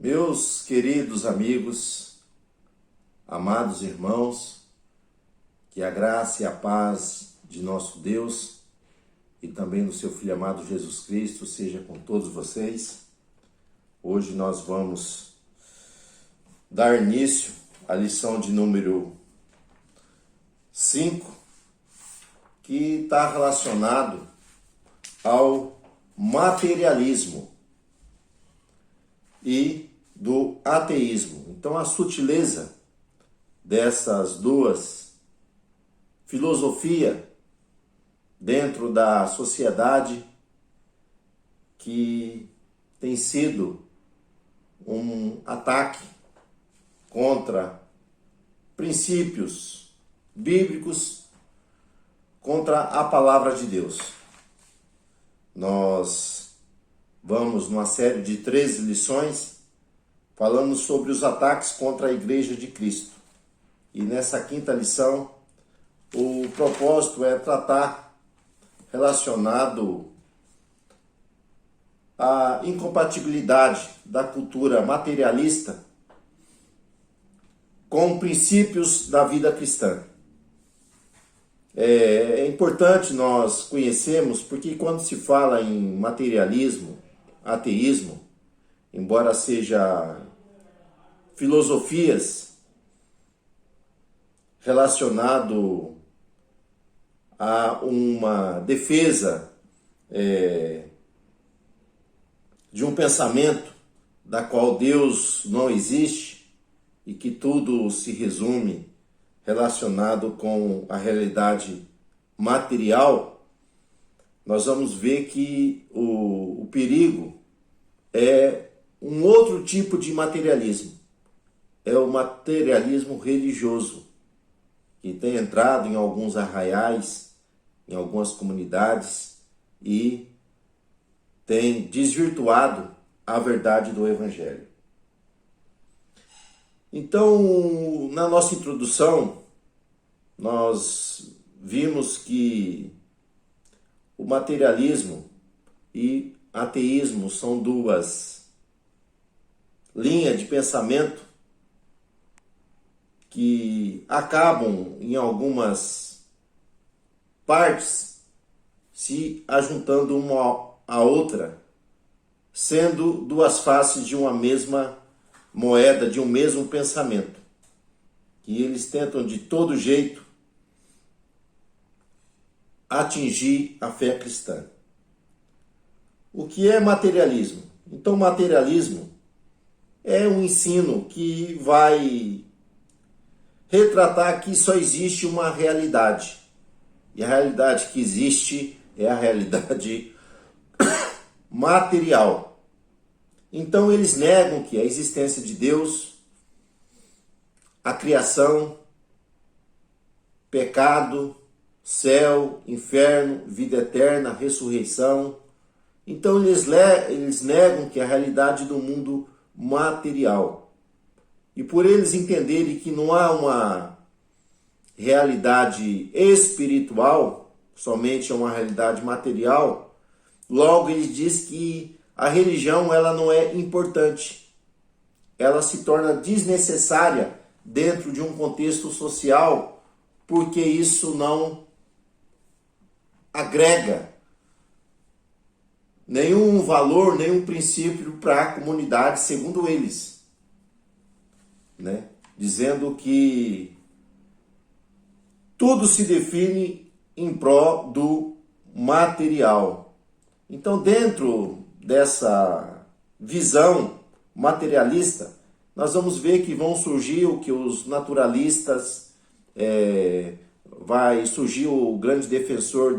Meus queridos amigos, amados irmãos, que a graça e a paz de nosso Deus e também do seu Filho amado Jesus Cristo seja com todos vocês. Hoje nós vamos dar início à lição de número 5, que está relacionado ao materialismo e do ateísmo. Então, a sutileza dessas duas filosofias dentro da sociedade que tem sido um ataque contra princípios bíblicos, contra a palavra de Deus. Nós vamos numa série de 13 lições falando sobre os ataques contra a Igreja de Cristo. E nessa quinta lição, o propósito é tratar relacionado à incompatibilidade da cultura materialista com princípios da vida cristã. É importante nós conhecermos, porque quando se fala em materialismo, ateísmo, embora seja filosofias relacionado a uma defesa de um pensamento da qual Deus não existe e que tudo se resume relacionado com a realidade material, nós vamos ver que o perigo é um outro tipo de materialismo. É o materialismo religioso, que tem entrado em alguns arraiais, em algumas comunidades e tem desvirtuado a verdade do Evangelho. Então, na nossa introdução, nós vimos que o materialismo e ateísmo são duas linhas de pensamento que acabam, em algumas partes, se ajuntando uma à outra, sendo duas faces de uma mesma moeda, de um mesmo pensamento, que eles tentam de todo jeito atingir a fé cristã. O que é materialismo? Então, materialismo é um ensino que vai retratar que só existe uma realidade. E a realidade que existe é a realidade material. Então eles negam que a existência de Deus, a criação, pecado, céu, inferno, vida eterna, ressurreição. Então eles negam que a realidade do mundo material. E por eles entenderem que não há uma realidade espiritual, somente é uma realidade material, logo ele diz que a religião ela não é importante. Ela se torna desnecessária dentro de um contexto social, porque isso não agrega nenhum valor, nenhum princípio para a comunidade, segundo eles. Dizendo que tudo se define em prol do material. Então, dentro dessa visão materialista, nós vamos ver que vão surgir o que os naturalistas, vai surgir o grande defensor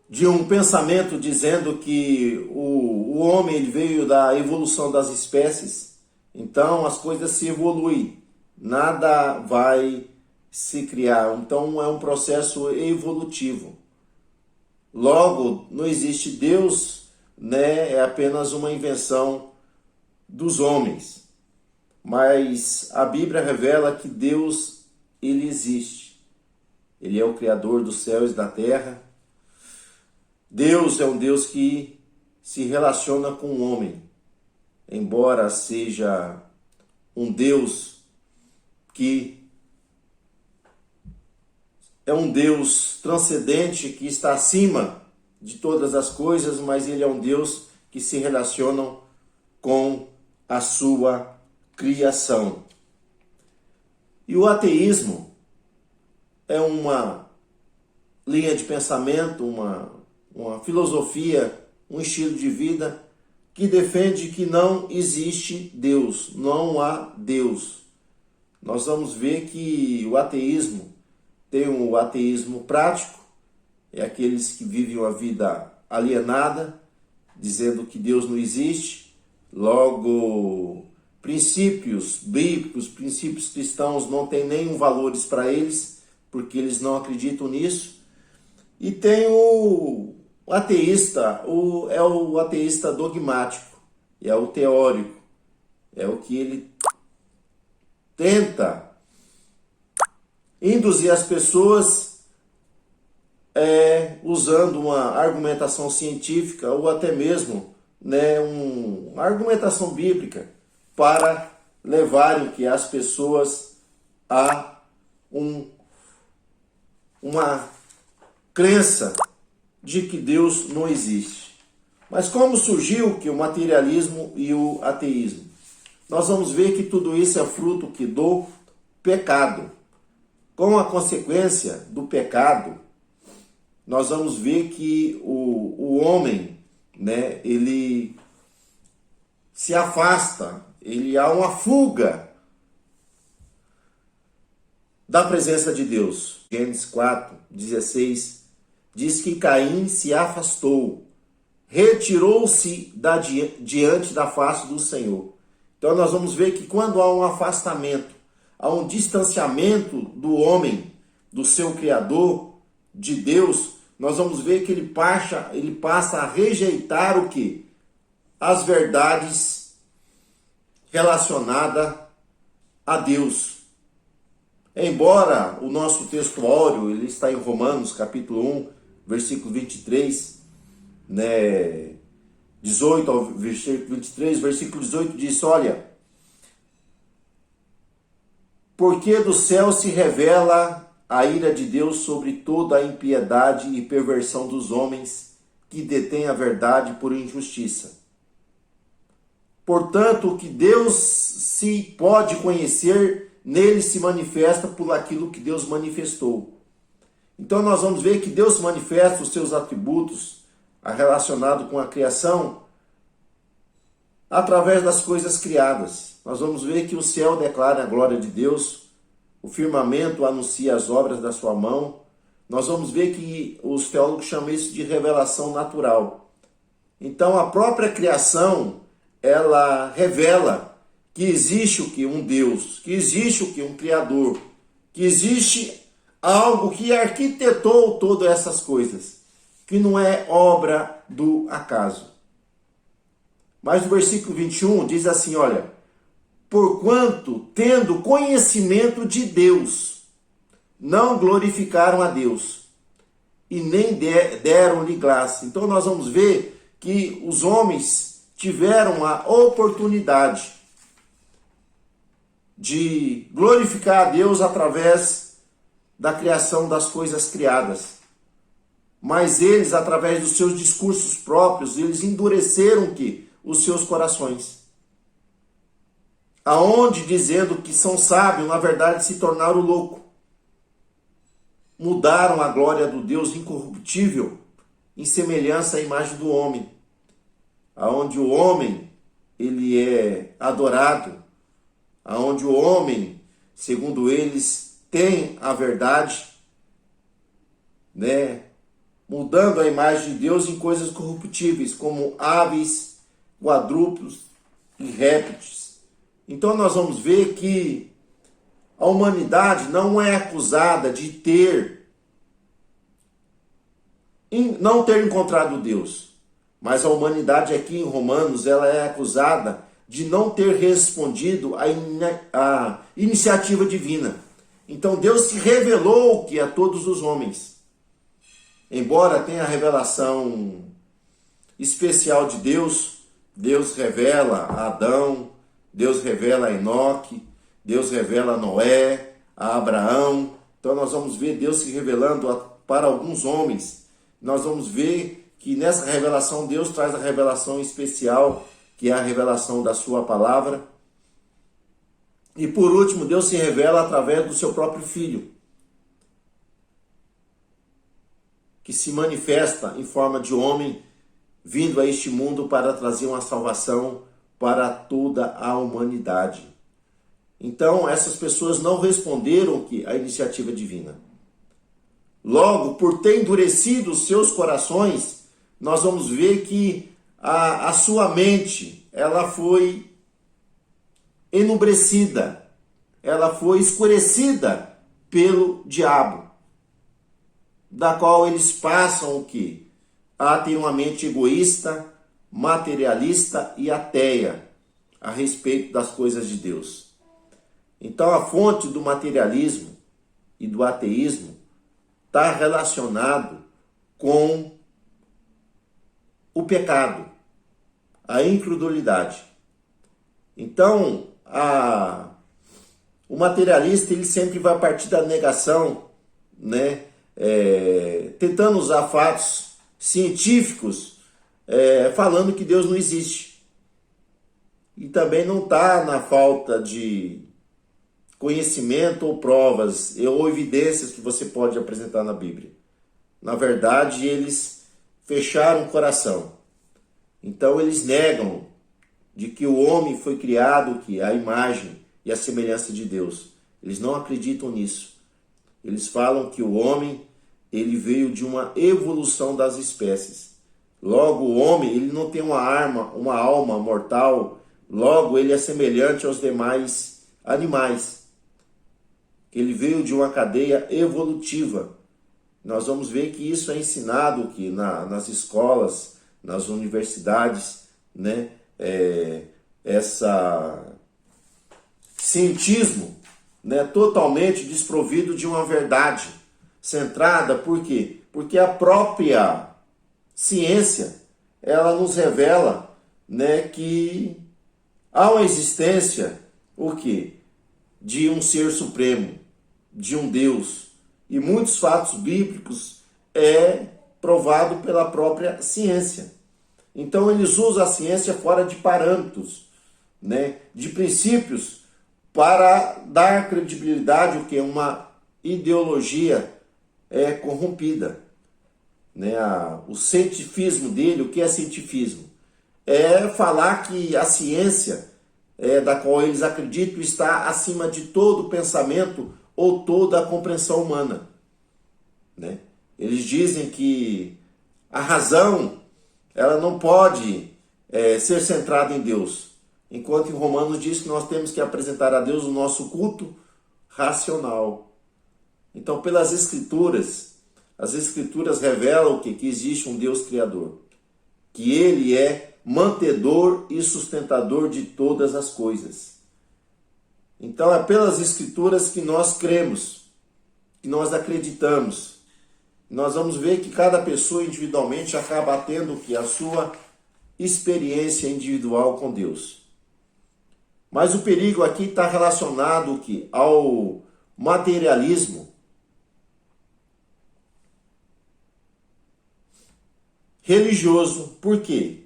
de um pensamento dizendo que o homem ele veio da evolução das espécies, então as coisas se evoluem, nada vai se criar, então é um processo evolutivo. Logo, não existe Deus, é apenas uma invenção dos homens. Mas a Bíblia revela que Deus, ele existe. Ele é o Criador dos céus e da terra. Deus é um Deus que se relaciona com o homem, embora seja um Deus que é um Deus transcendente, que está acima de todas as coisas, mas ele é um Deus que se relaciona com a sua criação. E o ateísmo é uma linha de pensamento, uma filosofia, um estilo de vida que defende que não existe Deus, não há Deus. Nós vamos ver que o ateísmo tem o ateísmo prático, é aqueles que vivem uma vida alienada, dizendo que Deus não existe. Logo, princípios bíblicos, princípios cristãos não têm nenhum valores para eles, porque eles não acreditam nisso. E tem o ateísta, é o ateísta dogmático, é o teórico, é o que ele tenta induzir as pessoas usando uma argumentação científica ou até mesmo uma argumentação bíblica para levarem que as pessoas a uma crença de que Deus não existe. Mas como surgiu que o materialismo e o ateísmo? Nós vamos ver que tudo isso é fruto do pecado. Com a consequência do pecado, nós vamos ver que o homem, ele se afasta, há uma fuga da presença de Deus. Gênesis 4:16 diz que Caim se afastou, retirou-se diante da face do Senhor. Então nós vamos ver que quando há um afastamento, há um distanciamento do homem, do seu Criador, de Deus, nós vamos ver que ele passa a rejeitar o quê? As verdades relacionadas a Deus. Embora o nosso texto áureo, ele está em Romanos, capítulo 1, versículo 23, 18 ao versículo 23, versículo 18 diz, olha, porque do céu se revela a ira de Deus sobre toda a impiedade e perversão dos homens que detêm a verdade por injustiça. Portanto, o que Deus se pode conhecer, nele se manifesta por aquilo que Deus manifestou. Então nós vamos ver que Deus manifesta os seus atributos relacionados com a criação através das coisas criadas. Nós vamos ver que o céu declara a glória de Deus, o firmamento anuncia as obras da sua mão. Nós vamos ver que os teólogos chamam isso de revelação natural. Então a própria criação, ela revela que existe o que? Um Deus, que existe o que? Um Criador, que existe algo que arquitetou todas essas coisas, que não é obra do acaso. Mas o versículo 21 diz assim, olha, porquanto, tendo conhecimento de Deus, não glorificaram a Deus, e nem deram-lhe graça. Então nós vamos ver que os homens tiveram a oportunidade de glorificar a Deus através da criação das coisas criadas. Mas eles, através dos seus discursos próprios, eles endureceram os seus corações. Aonde, dizendo que são sábios, na verdade se tornaram loucos. Mudaram a glória do Deus incorruptível em semelhança à imagem do homem. Aonde o homem, ele é adorado, aonde o homem, segundo eles, tem a verdade, mudando a imagem de Deus em coisas corruptíveis, como aves, quadrúpedes e répteis. Então nós vamos ver que a humanidade não é acusada de não ter encontrado Deus, mas a humanidade aqui em Romanos, ela é acusada de não ter respondido à iniciativa divina. Então Deus se revelou a todos os homens. Embora tenha a revelação especial de Deus. Deus revela a Adão, Deus revela a Enoque, Deus revela a Noé, a Abraão. Então nós vamos ver Deus se revelando para alguns homens. Nós vamos ver que nessa revelação Deus traz a revelação especial, que é a revelação da sua palavra. E por último, Deus se revela através do seu próprio Filho, que se manifesta em forma de homem, vindo a este mundo para trazer uma salvação para toda a humanidade. Então, essas pessoas não responderam à iniciativa divina. Logo, por ter endurecido os seus corações, nós vamos ver que a sua mente, ela foi enubrecida, ela foi escurecida pelo diabo, da qual eles passam o quê? A ter uma mente egoísta, materialista e ateia a respeito das coisas de Deus. Então a fonte do materialismo e do ateísmo está relacionado com o pecado, a incredulidade. Então o materialista ele sempre vai partir da negação, né? Tentando usar fatos científicos, falando que Deus não existe. E também não está na falta de conhecimento ou provas ou evidências que você pode apresentar na Bíblia. Na verdade, eles fecharam o coração. Então eles negam de que o homem foi criado à imagem e à semelhança de Deus. Eles não acreditam nisso. Eles falam que o homem ele veio de uma evolução das espécies. Logo, o homem ele não tem uma alma mortal. Logo, ele é semelhante aos demais animais. Ele veio de uma cadeia evolutiva. Nós vamos ver que isso é ensinado aqui nas escolas, nas universidades, né? Essa cientismo, né? Totalmente desprovido de uma verdade centrada. Por quê? Porque a própria ciência ela nos revela, né, que há uma existência o quê? De um ser supremo, de um Deus. E muitos fatos bíblicos é provado pela própria ciência. Então eles usam a ciência fora de parâmetros, né, de princípios, para dar credibilidade ao que é uma ideologia corrompida. Né? O cientifismo dele, o que é cientifismo? É falar que a ciência da qual eles acreditam está acima de todo pensamento ou toda a compreensão humana. Né? Eles dizem que a razão ela não pode ser centrada em Deus, enquanto em Romanos diz que nós temos que apresentar a Deus o nosso culto racional. Então, pelas Escrituras, as Escrituras revelam o quê? Que existe um Deus Criador, que Ele é mantedor e sustentador de todas as coisas. Então, é pelas Escrituras que nós cremos, que nós acreditamos. Nós vamos ver que cada pessoa individualmente acaba tendo que a sua experiência individual com Deus. Mas o perigo aqui está relacionado ao materialismo religioso. Por quê?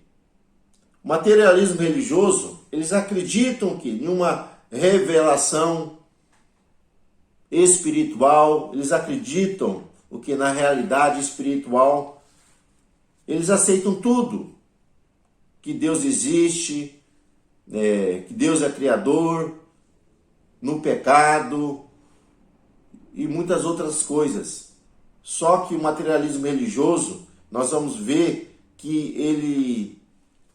O materialismo religioso, eles acreditam que numa revelação espiritual, eles acreditam que na realidade espiritual, eles aceitam tudo, que Deus existe, que Deus é criador, no pecado e muitas outras coisas. Só que o materialismo religioso, nós vamos ver que ele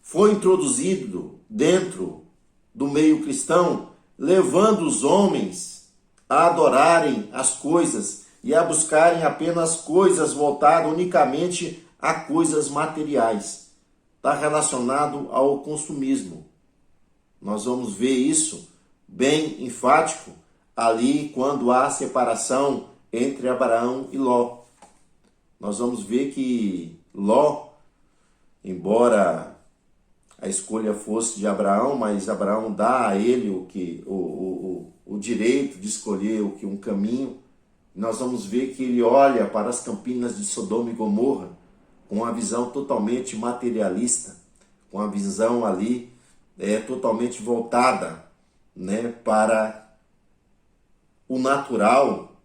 foi introduzido dentro do meio cristão, levando os homens a adorarem as coisas e a buscarem apenas coisas voltadas unicamente a coisas materiais. Está relacionado ao consumismo. Nós vamos ver isso bem enfático ali quando há separação entre Abraão e Ló. Nós vamos ver que Ló embora a escolha fosse de Abraão, mas Abraão dá a ele o direito de escolher um caminho. Nós vamos ver que ele olha para as campinas de Sodoma e Gomorra com uma visão totalmente materialista, com a visão ali totalmente voltada, né, para o natural,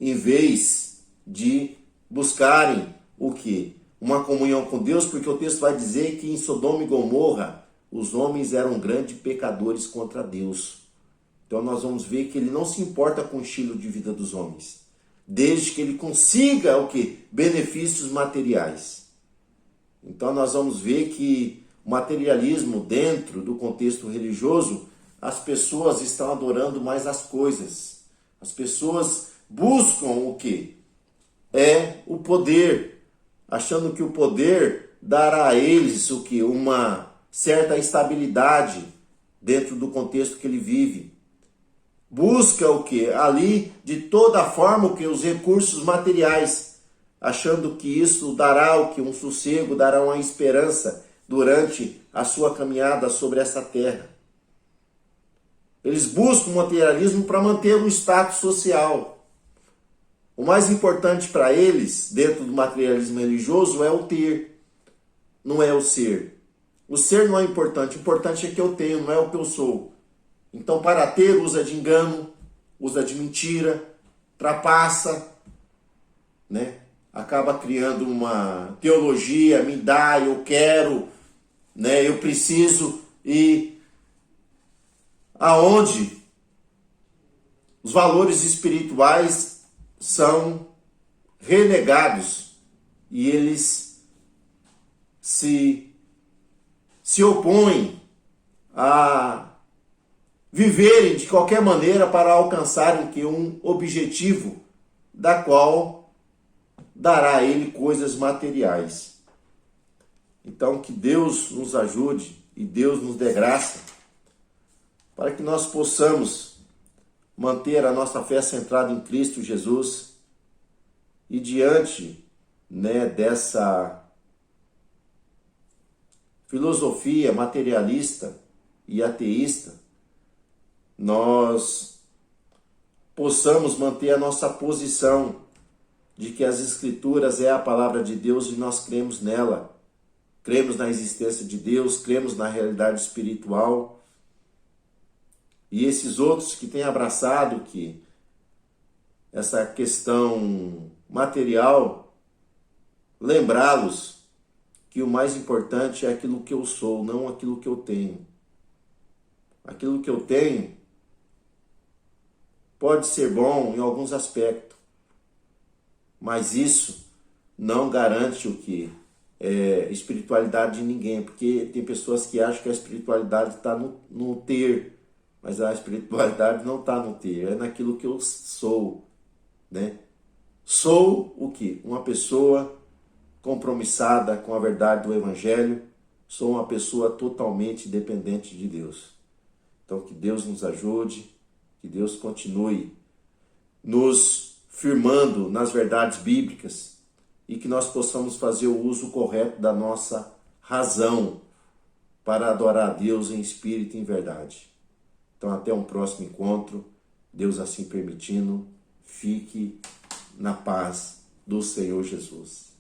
em vez de buscarem o quê? Uma comunhão com Deus, porque o texto vai dizer que em Sodoma e Gomorra os homens eram grandes pecadores contra Deus. Então nós vamos ver que ele não se importa com o estilo de vida dos homens, desde que ele consiga o quê? Benefícios materiais. Então nós vamos ver que o materialismo dentro do contexto religioso, as pessoas estão adorando mais as coisas. As pessoas buscam o quê? É o poder, achando que o poder dará a eles o quê? Uma certa estabilidade dentro do contexto que ele vive. Busca o quê? Ali, de toda forma, o quê? Os recursos materiais, achando que isso dará o quê? Um sossego, dará uma esperança durante a sua caminhada sobre essa terra. Eles buscam o materialismo para manter um status social. O mais importante para eles, dentro do materialismo religioso, é o ter, não é o ser. O ser não é importante, o importante é que eu tenho, não é o que eu sou. Então, para ter, usa de engano, usa de mentira, trapaça, né? Acaba criando uma teologia, me dá, eu quero, né? Eu preciso, e aonde os valores espirituais são renegados e eles se opõem a viverem de qualquer maneira para alcançarem que um objetivo da qual dará a ele coisas materiais. Então que Deus nos ajude e Deus nos dê graça para que nós possamos manter a nossa fé centrada em Cristo Jesus e diante, né, dessa filosofia materialista e ateísta, nós possamos manter a nossa posição de que as Escrituras é a palavra de Deus e nós cremos nela. Cremos na existência de Deus, cremos na realidade espiritual. E esses outros que têm abraçado que essa questão material, lembrá-los que o mais importante é aquilo que eu sou, não aquilo que eu tenho. Aquilo que eu tenho pode ser bom em alguns aspectos, mas isso não garante o que? Espiritualidade de ninguém, porque tem pessoas que acham que a espiritualidade está no ter, mas a espiritualidade não está no ter, é naquilo que eu sou, né? Sou o quê? Uma pessoa compromissada com a verdade do Evangelho, sou uma pessoa totalmente dependente de Deus. Então que Deus nos ajude, que Deus continue nos firmando nas verdades bíblicas e que nós possamos fazer o uso correto da nossa razão para adorar a Deus em espírito e em verdade. Então até um próximo encontro, Deus assim permitindo, fique na paz do Senhor Jesus.